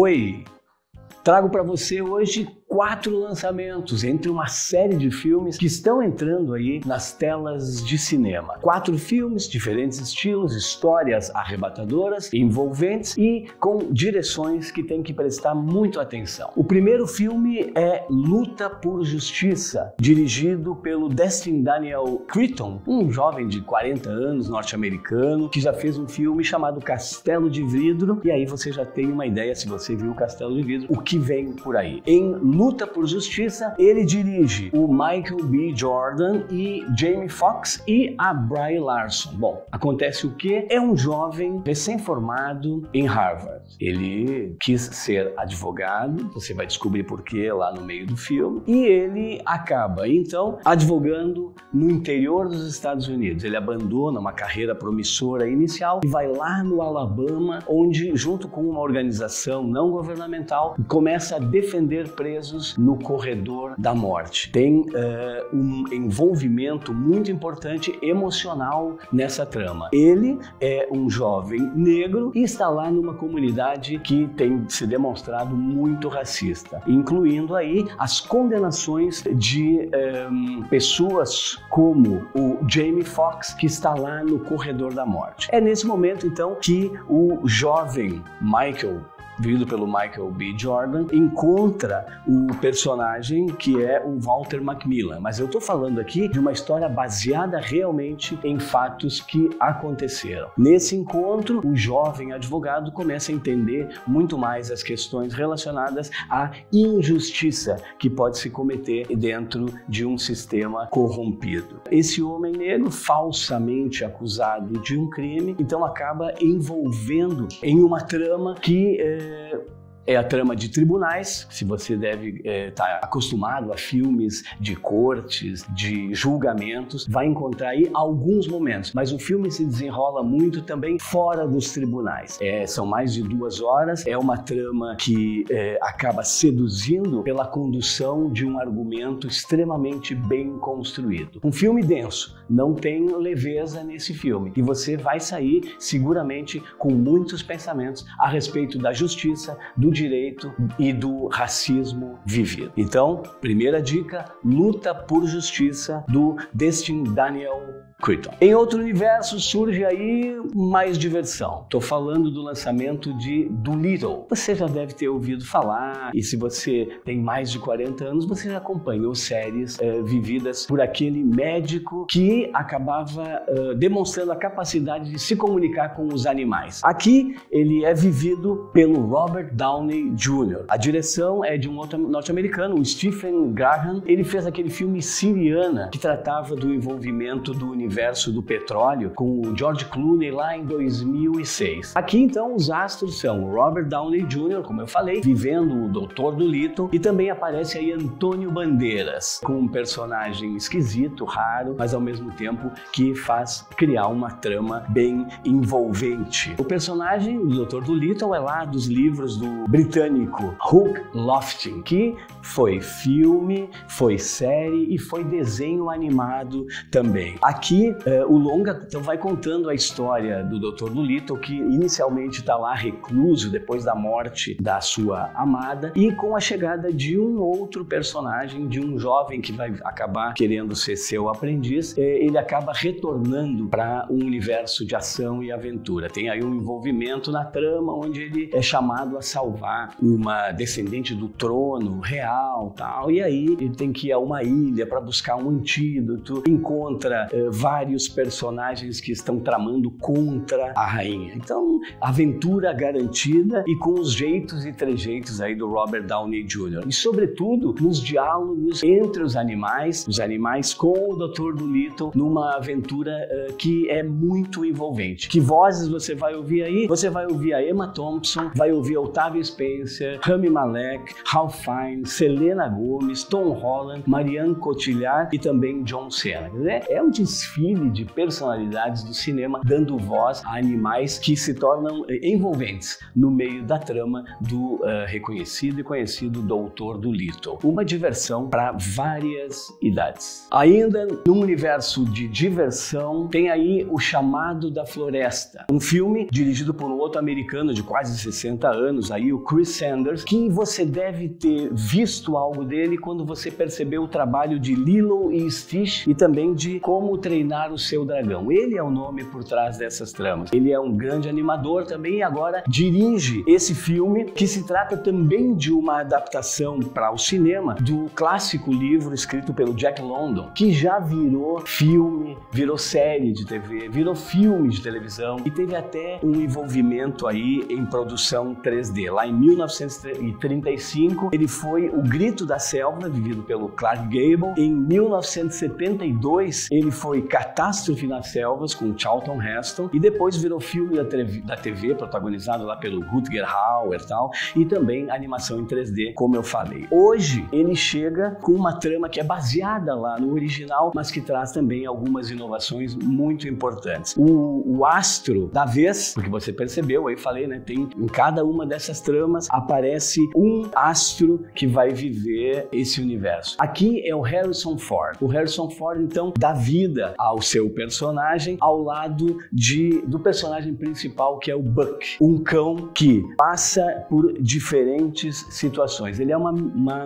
Oi! Trago para você hoje 4 lançamentos entre uma série de filmes que estão entrando aí nas telas de cinema. 4 filmes, diferentes estilos, histórias arrebatadoras, envolventes e com direções que tem que prestar muito atenção. O primeiro filme é Luta por Justiça, dirigido pelo Destin Daniel Cretton, um jovem de 40 anos, norte-americano, que já fez um filme chamado Castelo de Vidro, e aí você já tem uma ideia, se você viu Castelo de Vidro, o que vem por aí. Em Luta por Justiça, ele dirige o Michael B. Jordan e Jamie Foxx e a Brie Larson. Bom, acontece o quê? É um jovem recém-formado em Harvard. Ele quis ser advogado, você vai descobrir por quê lá no meio do filme, e ele acaba, então, advogando no interior dos Estados Unidos. Ele abandona uma carreira promissora inicial e vai lá no Alabama, onde, junto com uma organização não governamental, começa a defender presos no corredor da morte. Tem um envolvimento muito importante emocional nessa trama. Ele é um jovem negro e está lá numa comunidade que tem se demonstrado muito racista, incluindo aí as condenações de pessoas como o Jamie Foxx, que está lá no corredor da morte. É nesse momento, então, que o jovem Michael, vivido pelo Michael B. Jordan, encontra o personagem que é o Walter Macmillan. Mas eu estou falando aqui de uma história baseada realmente em fatos que aconteceram. Nesse encontro, o jovem advogado começa a entender muito mais as questões relacionadas à injustiça que pode se cometer dentro de um sistema corrompido. Esse homem negro, falsamente acusado de um crime, então acaba envolvendo em uma trama que é a trama de tribunais. Se você deve estar acostumado a filmes de cortes, de julgamentos, vai encontrar aí alguns momentos, mas o filme se desenrola muito também fora dos tribunais. São mais de 2 horas, é uma trama que acaba seduzindo pela condução de um argumento extremamente bem construído. Um filme denso, não tem leveza nesse filme, e você vai sair seguramente com muitos pensamentos a respeito da justiça, do direito e do racismo vivido. Então, primeira dica, Luta por Justiça, do Destin Daniel Cretton. Em outro universo surge aí mais diversão. Estou falando do lançamento de Dolittle. Você já deve ter ouvido falar, e se você tem mais de 40 anos, você já acompanhou séries vividas por aquele médico que acabava demonstrando a capacidade de se comunicar com os animais. Aqui ele é vivido pelo Robert Downey Jr. A direção é de um outro norte-americano, o Stephen Graham. Ele fez aquele filme Syriana, que tratava do envolvimento do universo do petróleo com o George Clooney lá em 2006. Aqui então os astros são o Robert Downey Jr., como eu falei, vivendo o Dr. Dolittle, e também aparece aí Antônio Bandeiras, com um personagem esquisito, raro, mas ao mesmo tempo que faz criar uma trama bem envolvente. O personagem do Dr. Dolittle é lá dos livros do britânico Hugh Lofting, que foi filme, foi série e foi desenho animado também. Aqui o longa então vai contando a história do Dr. Dolittle, que inicialmente está lá recluso depois da morte da sua amada, e com a chegada de um outro personagem, de um jovem que vai acabar querendo ser seu aprendiz, ele acaba retornando para um universo de ação e aventura. Tem aí um envolvimento na trama onde ele é chamado a salvar uma descendente do trono real, tal, e aí ele tem que ir a uma ilha para buscar um antídoto, encontra vários personagens que estão tramando contra a rainha. Então, aventura garantida e com os jeitos e trejeitos aí do Robert Downey Jr. E, sobretudo, nos diálogos entre os animais com o Dr. Dolittle, numa aventura que é muito envolvente. Que vozes você vai ouvir aí? Você vai ouvir a Emma Thompson, vai ouvir a Octavia Spencer, Rami Malek, Ralph Fiennes, Selena Gomez, Tom Holland, Marianne Cotillard e também John Cena. É um desfile de personalidades do cinema dando voz a animais que se tornam envolventes no meio da trama do reconhecido e conhecido Dr. Dolittle. Uma diversão para várias idades. Ainda no universo de diversão, tem aí O Chamado da Floresta, um filme dirigido por um outro americano de quase 60 anos, aí o Chris Sanders, que você deve ter visto algo dele quando você percebeu o trabalho de Lilo e Stitch e também de Como Treinar o Seu Dragão. Ele é o nome por trás dessas tramas. Ele é um grande animador também e agora dirige esse filme, que se trata também de uma adaptação para o cinema do clássico livro escrito pelo Jack London, que já virou filme, virou série de TV, virou filme de televisão e teve até um envolvimento aí em produção 3D. Lá em 1935, ele foi O Grito da Selva, vivido pelo Clark Gable. Em 1972, ele foi Catástrofe nas Selvas, com Charlton Heston, e depois virou filme da TV, protagonizado lá pelo Rutger Hauer e tal, e também animação em 3D, como eu falei. Hoje, ele chega com uma trama que é baseada lá no original, mas que traz também algumas inovações muito importantes. O astro da vez, porque você percebeu, aí falei, né, tem em cada uma dessas tramas aparece um astro que vai viver esse universo. Aqui é o Harrison Ford. O Harrison Ford, então, dá vida ao seu personagem ao lado do personagem principal, que é o Buck, um cão que passa por diferentes situações. Ele é uma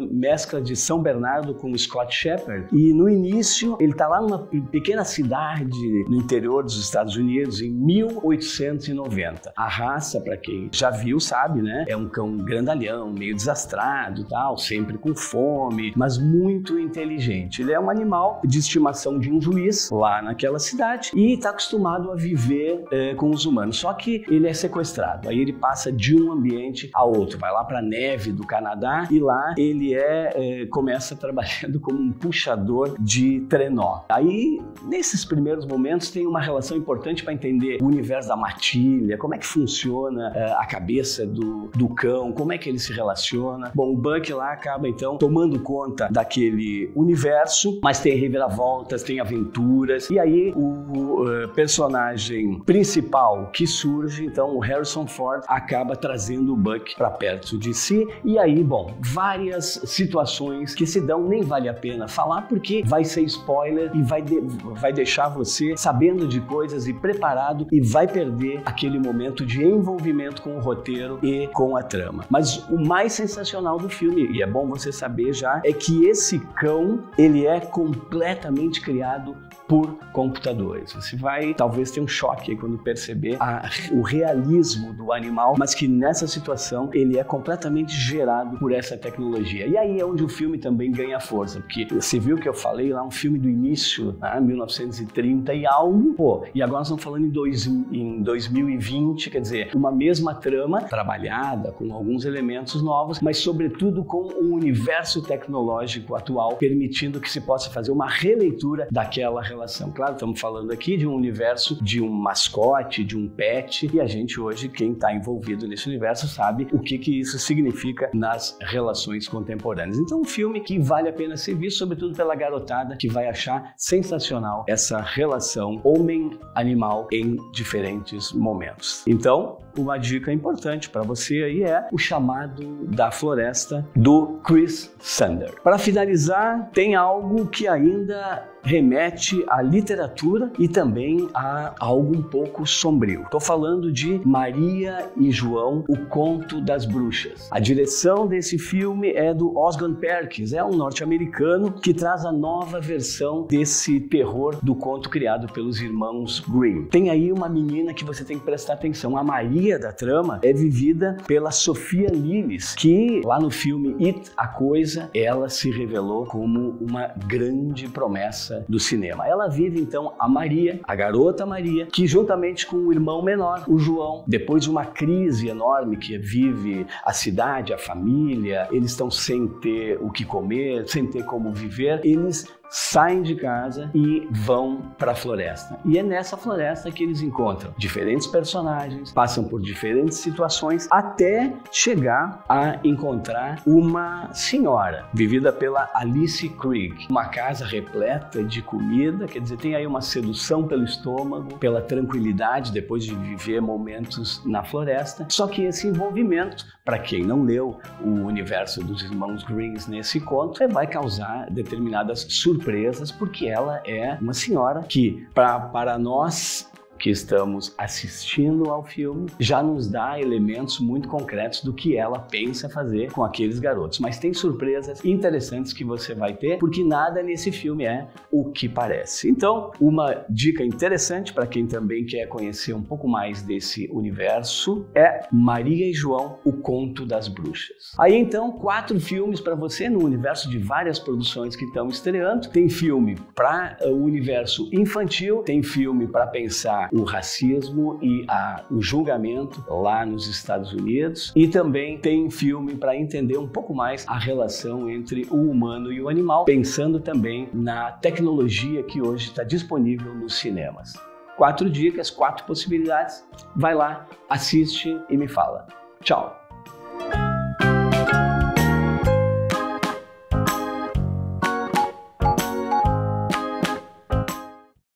mescla de São Bernardo com o Scott Shepherd, e no início ele está lá numa pequena cidade no interior dos Estados Unidos em 1890. A raça, para quem já viu, sabe, né? É um cão grandalhão, meio desastrado, tal, sempre com fome, mas muito inteligente. Ele é um animal de estimação de um juiz lá naquela cidade e está acostumado a viver com os humanos. Só que ele é sequestrado. Aí ele passa de um ambiente a outro. Vai lá para a neve do Canadá e lá ele começa trabalhando como um puxador de trenó. Aí, nesses primeiros momentos, tem uma relação importante para entender o universo da matilha, como é que funciona a cabeça do cão, como é que ele se relaciona. Bom, o Buck lá acaba, então, tomando conta daquele universo, mas tem reviravoltas, tem aventuras, e aí o personagem principal que surge, então, o Harrison Ford, acaba trazendo o Buck para perto de si, e aí, bom, várias situações que se dão, nem vale a pena falar, porque vai ser spoiler e vai deixar você sabendo de coisas e preparado, e vai perder aquele momento de envolvimento com o roteiro e com a trama. Mas o mais sensacional do filme, e é bom você saber já, é que esse cão, ele é completamente criado por computadores. Você vai talvez ter um choque aí quando perceber o realismo do animal, mas que nessa situação ele é completamente gerado por essa tecnologia. E aí é onde o filme também ganha força, porque você viu que eu falei lá, um filme do início, 1930 e algo, e agora nós estamos falando em 2020, quer dizer, uma mesma trama trabalhada com alguns elementos novos, mas sobretudo com um universo tecnológico atual, permitindo que se possa fazer uma releitura daquela relação. Claro, estamos falando aqui de um universo de um mascote, de um pet, e a gente hoje, quem está envolvido nesse universo, sabe o que isso significa nas relações contemporâneas. Então, um filme que vale a pena ser visto, sobretudo pela garotada, que vai achar sensacional essa relação homem-animal em diferentes momentos. Então, uma dica importante para você aí é O Chamado da Floresta, do Chris Sanders. Para finalizar, tem algo que ainda remete à literatura e também a algo um pouco sombrio. Estou falando de Maria e João, o Conto das Bruxas. A direção desse filme é do Osgood Perkins, é um norte-americano que traz a nova versão desse terror do conto criado pelos irmãos Grimm. Tem aí uma menina que você tem que prestar atenção. A Maria da trama é vivida pela Sofia Lillis, que lá no filme It, a Coisa, ela se revelou como uma grande promessa do cinema. Ela vive então a Maria, a garota Maria, que juntamente com o irmão menor, o João, depois de uma crise enorme que vive a cidade, a família, eles estão sem ter o que comer, sem ter como viver, eles saem de casa e vão para a floresta. E é nessa floresta que eles encontram diferentes personagens, passam por diferentes situações, até chegar a encontrar uma senhora, vivida pela Alice Krige. Uma casa repleta de comida, quer dizer, tem aí uma sedução pelo estômago, pela tranquilidade depois de viver momentos na floresta. Só que esse envolvimento, para quem não leu o universo dos irmãos Grimm nesse conto, vai causar determinadas surpresas, porque ela é uma senhora que, para nós que estamos assistindo ao filme já nos dá elementos muito concretos do que ela pensa fazer com aqueles garotos. Mas tem surpresas interessantes que você vai ter, porque nada nesse filme é o que parece. Então, uma dica interessante para quem também quer conhecer um pouco mais desse universo é Maria e João, o Conto das Bruxas. Aí então, 4 filmes para você no universo de várias produções que estão estreando. Tem filme para o universo infantil, tem filme para pensar o racismo e o julgamento lá nos Estados Unidos, e também tem filme para entender um pouco mais a relação entre o humano e o animal, pensando também na tecnologia que hoje está disponível nos cinemas. 4 dicas, 4 possibilidades. Vai lá, assiste e me fala. Tchau!